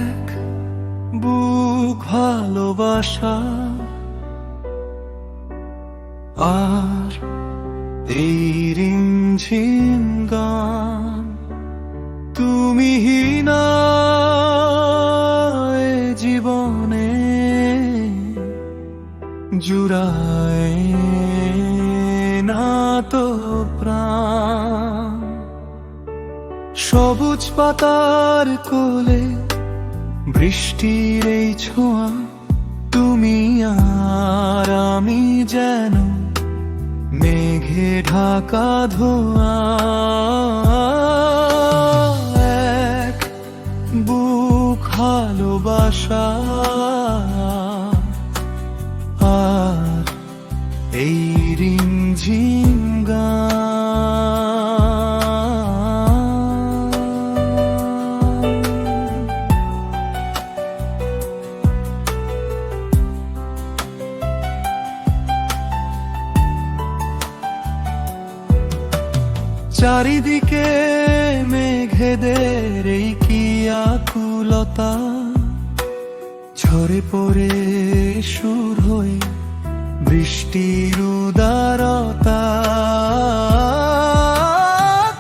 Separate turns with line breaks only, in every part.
এক বুক ভালোবাসা, আর এই রিমঝিম গান। তুমিহীন জীবনে জুড়ায় না তো প্রাণ। সবুজ পাতার কোলে বৃষ্টির এই ছোঁয়া, তুমি আর আমি যেন মেঘে ঢাকা ধোঁয়া। এক বুক ভালোবাসা, আর এই রিমঝিম গান। চারিদিকে মেঘেদের এই কি আকুলতা, ঝরে পড়ে সুর হয়ে বৃষ্টির উদারতা।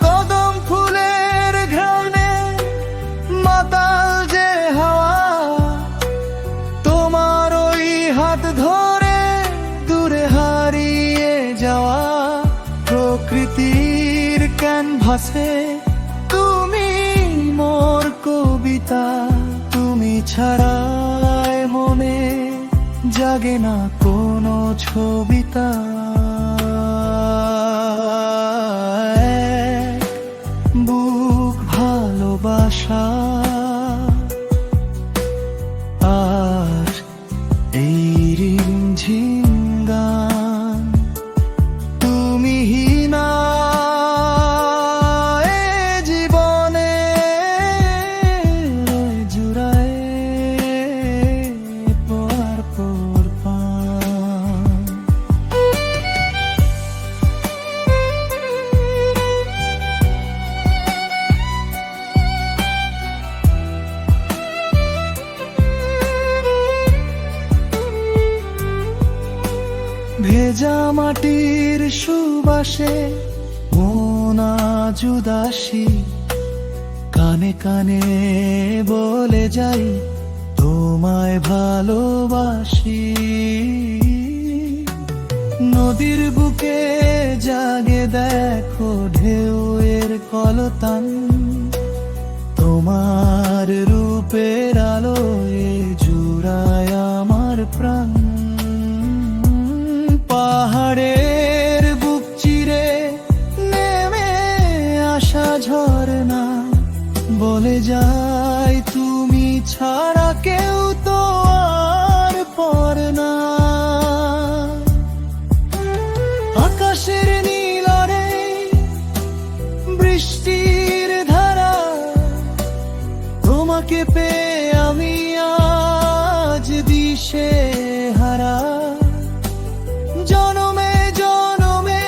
কদম ফুলের ঘ্রাণে মাতাল যে হাওয়া, তোমার ওই হাত ধরে দূরে হারিয়ে যাওয়া। প্রকৃতির ক্যানভাসে তুমি মোর কবিতা, তুমি ছাড়ায় মনে জাগে না কোনো ছবিতা। বুক ভালোবাসা, আর এই রিমঝিম গান। তুমিহীন জীবনে জুড়ায় পর পর পান। ভেজা মাটির সুবাসে মন আজ উদাসী, কানে কানে বলে যাই তোমায় ভালোবাসি। নদীর বুকে জাগে দেখো ঢেউয়ের কলতান, তোমার রূপের আলোয় জুড়ায় আমার প্রাণ। পাহাড়ের বুক চিরে নেমে আসা ঝরনা বলে যায় তুমি ছাড়া কেউ তো আর পর না। আকাশের নীলরে বৃষ্টির ধারা, তোমাকে পেয়ে আমি আজ দিশে হারা। জনমে জনমে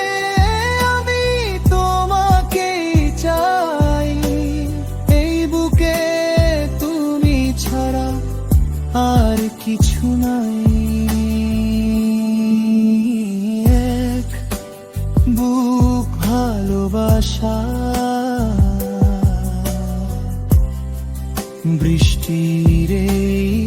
আমি তোমাকেই চাই, এই বুকে তুমি ছাড়া আর কিছু নাই। এক বুক ভালোবাসা, বৃষ্টির এই